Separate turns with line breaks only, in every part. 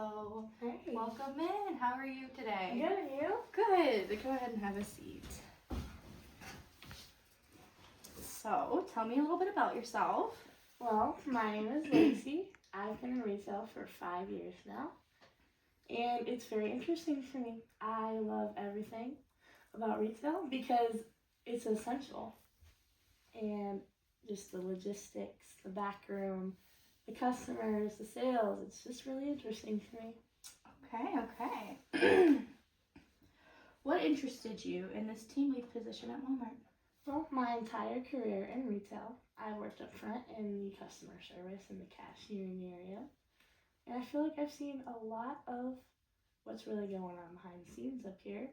Hello.
Hey.
Welcome in. How are you today?
Good, and you?
Good. Go ahead and have a seat. So, tell me a little bit about yourself.
Well, my name is Lacey. I've been in retail for 5 years now, and it's very interesting to me. I love everything about retail because it's essential, and just the logistics, the back room, the customers, the sales, it's just really interesting to me.
Okay. What interested you in this team lead position at Walmart?
Well, my entire career in retail, I worked up front in the customer service and the cashiering area. And I feel like I've seen a lot of what's really going on behind the scenes up here.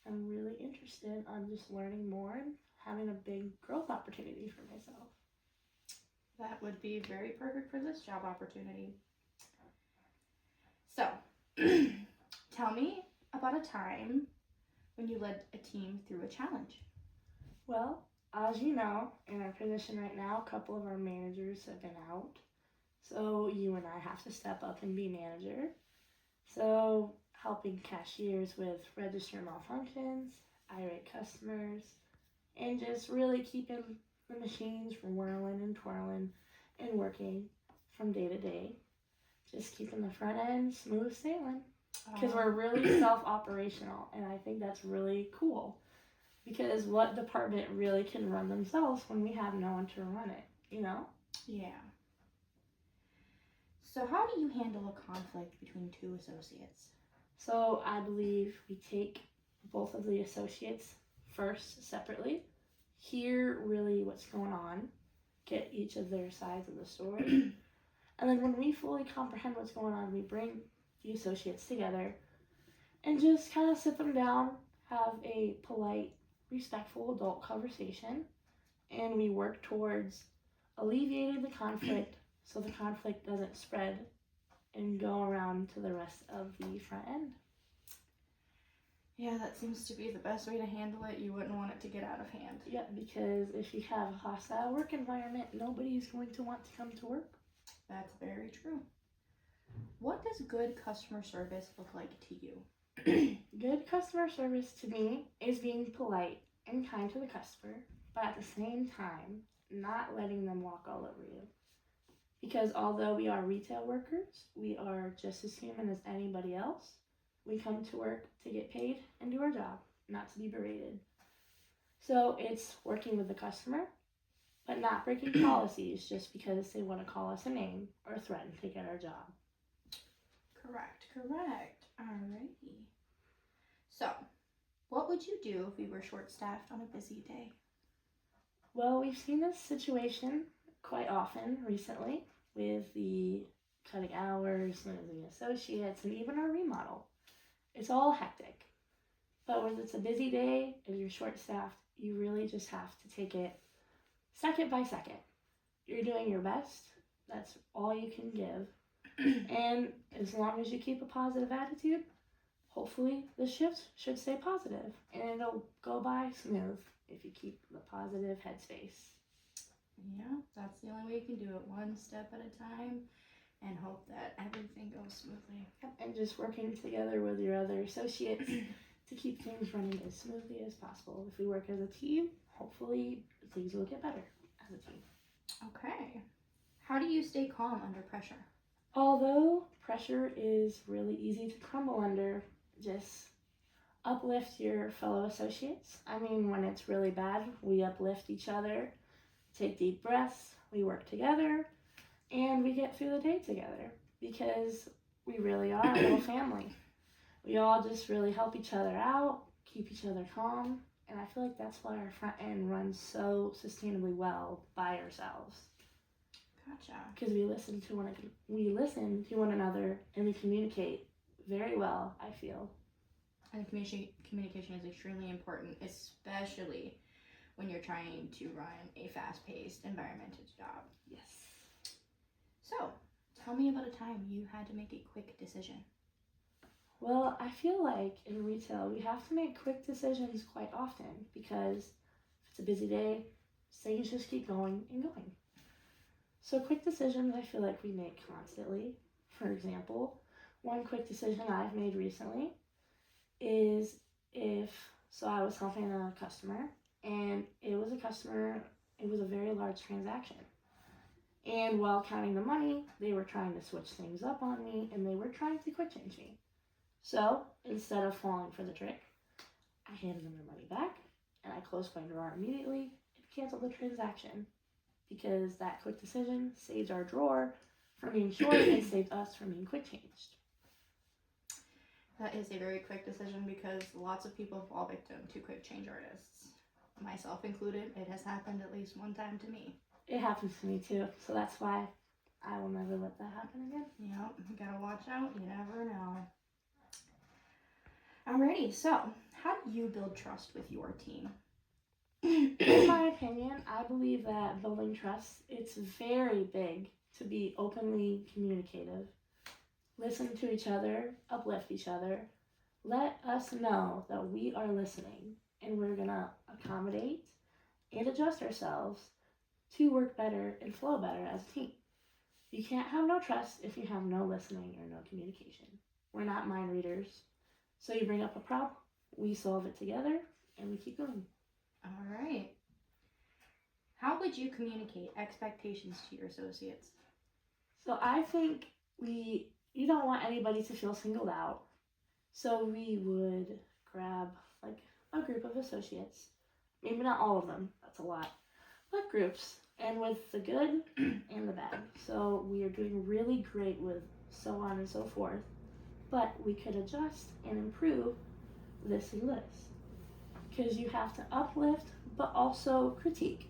I'm really interested on just learning more and having a big growth opportunity for myself.
That would be very perfect for this job opportunity. So, tell me about a time when you led a team through a challenge.
Well, as you know, in our position right now, a couple of our managers have been out. So you and I have to step up and be manager. So helping cashiers with register malfunctions, irate customers, and just really keeping the machines from whirling and twirling and working from day to day. Just keeping the front end smooth sailing. Because we're really self-operational, and I think that's really cool. Because what department really can run themselves when we have no one to run it, you know?
Yeah. So how do you handle a conflict between two associates?
So I believe we take both of the associates first separately, hear really what's going on, get each of their sides of the story, and then when we fully comprehend what's going on, we bring the associates together and just kind of sit them down, have a polite, respectful adult conversation, and we work towards alleviating the conflict so the conflict doesn't spread and go around to the rest of the front end.
Yeah, that seems to be the best way to handle it. You wouldn't want it to get out of hand.
Yeah, because if you have a hostile work environment, nobody's going to want to come to work.
That's very true. What does good customer service look like to you?
Good customer service to me is being polite and kind to the customer, but at the same time, not letting them walk all over you. Because although we are retail workers, we are just as human as anybody else. We come to work to get paid and do our job, not to be berated. So it's working with the customer, but not breaking policies just because they want to call us a name or threaten to get our job.
Correct. Alrighty. So, what would you do if we were short-staffed on a busy day?
Well, we've seen this situation quite often recently with the cutting hours, losing associates, and even our remodel. It's all hectic. But when it's a busy day and you're short-staffed, you really just have to take it second by second. You're doing your best. That's all you can give. And as long as you keep a positive attitude, hopefully the shift should stay positive and it'll go by smooth if you keep the positive headspace.
Yeah, that's the only way you can do it, one step at a time, and hope that everything goes smoothly.
And just working together with your other associates to keep things running as smoothly as possible. If we work as a team, hopefully things will get better as a team.
Okay. How do you stay calm under pressure?
Although pressure is really easy to crumble under, just uplift your fellow associates. I mean, when it's really bad, we uplift each other, take deep breaths, we work together, and we get through the day together because we really are a little family. We all just really help each other out, keep each other calm, and I feel like that's why our front end runs so sustainably well by ourselves.
Gotcha.
Because we listen to one another and we communicate very well, I feel.
And communication is extremely important, especially when you're trying to run a fast-paced environmental job.
Yes.
So, tell me about a time you had to make a quick decision.
Well, I feel like in retail we have to make quick decisions quite often because if it's a busy day, things just keep going and going. So quick decisions I feel like we make constantly. For example, one quick decision I've made recently is I was helping a customer, and it was a very large transaction. And while counting the money, they were trying to switch things up on me, and they were trying to quick change me. So instead of falling for the trick, I handed them their money back, and I closed my drawer immediately and canceled the transaction, because that quick decision saved our drawer from being short and saved us from being quick changed.
That is a very quick decision because lots of people fall victim to quick change artists, myself included. It has happened at least one time to me.
It happens to me too, so that's why I will never let that happen again.
Yep, you gotta watch out. You never know. Alrighty, so how do you build trust with your team?
In my opinion, I believe that building trust, it's very big to be openly communicative. Listen to each other, uplift each other. Let us know that we are listening and we're gonna accommodate and adjust ourselves to work better and flow better as a team. You can't have no trust if you have no listening or no communication. We're not mind readers. So you bring up a problem, we solve it together, and we keep going.
All right. How would you communicate expectations to your associates?
So I think you don't want anybody to feel singled out. So we would grab like a group of associates, maybe not all of them, that's a lot, but groups, and with the good and the bad. So we are doing really great with so on and so forth, but we could adjust and improve this and this. Because you have to uplift, but also critique.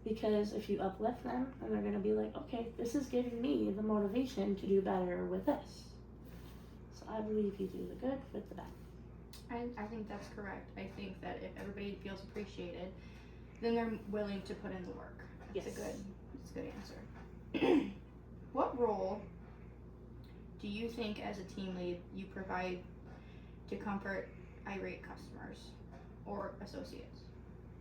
Because if you uplift them, then they're going to be like, okay, this is giving me the motivation to do better with this. So I believe you do the good with the bad.
I think that's correct. I think that if everybody feels appreciated, then they're willing to put in the work. That's
Yes.
It's a good answer. What role do you think as a team lead you provide to comfort irate customers or associates?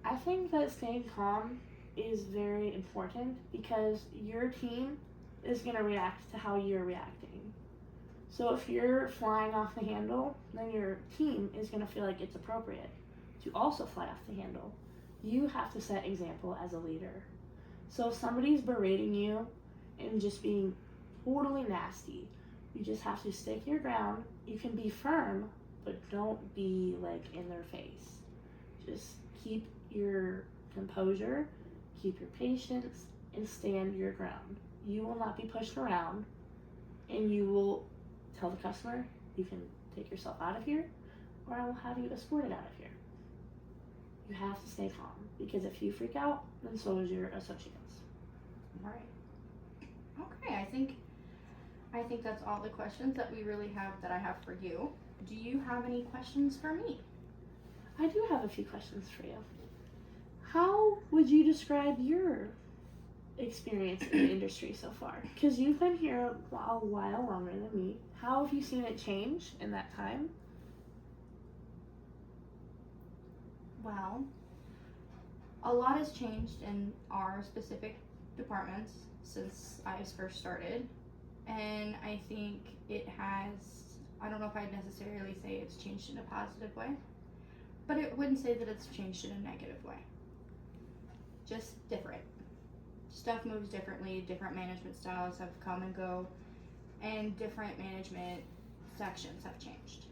I think that staying calm is very important because your team is going to react to how you're reacting. So if you're flying off the handle, then your team is going to feel like it's appropriate to also fly off the handle. You have to set example as a leader. So if somebody's berating you and just being totally nasty, you just have to stick your ground. You can be firm, but don't be like in their face. Just keep your composure, keep your patience, and stand your ground. You will not be pushed around, and you will tell the customer, you can take yourself out of here, or I will have you escorted out of here. You have to stay calm, because if you freak out, then so is your associates.
Right. Okay, I think that's all the questions that I have for you. Do you have any questions for me?
I do have a few questions for you. How would you describe your experience in the industry so far? Because you've been here a while longer than me. How have you seen it change in that time?
Well, a lot has changed in our specific departments since I first started, and I think I don't know if I'd necessarily say it's changed in a positive way, but I wouldn't say that it's changed in a negative way. Just different. Stuff moves differently, different management styles have come and go, and different management sections have changed.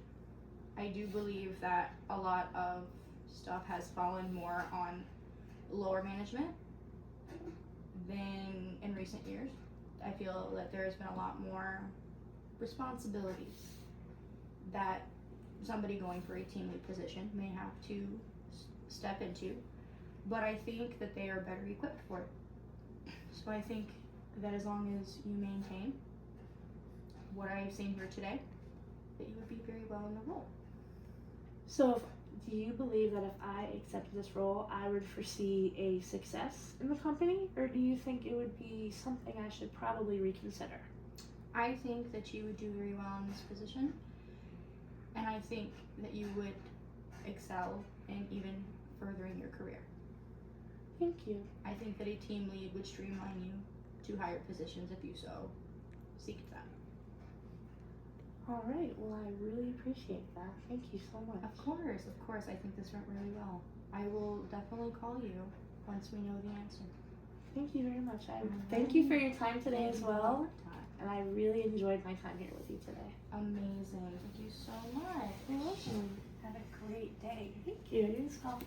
I do believe that a lot of stuff has fallen more on lower management than in recent years. I feel that there has been a lot more responsibilities that somebody going for a team lead position may have to step into, but I think that they are better equipped for it. So I think that as long as you maintain what I've seen here today, that you would be very well in the role.
So do you believe that if I accepted this role, I would foresee a success in the company, or do you think it would be something I should probably reconsider?
I think that you would do very well in this position, and I think that you would excel in even furthering your career.
Thank you.
I think that a team lead would streamline you to higher positions if you so seek that.
All right. Well, I really appreciate that. Thank you so much.
Of course. I think this went really well. I will definitely call you once we know the answer.
Thank you very much.
All
Thank you
right.
for your time today as well.
Time.
And I really enjoyed my time here with you today.
Amazing. Thank you so much.
You're welcome.
Have a great day.
Thank you. You as well.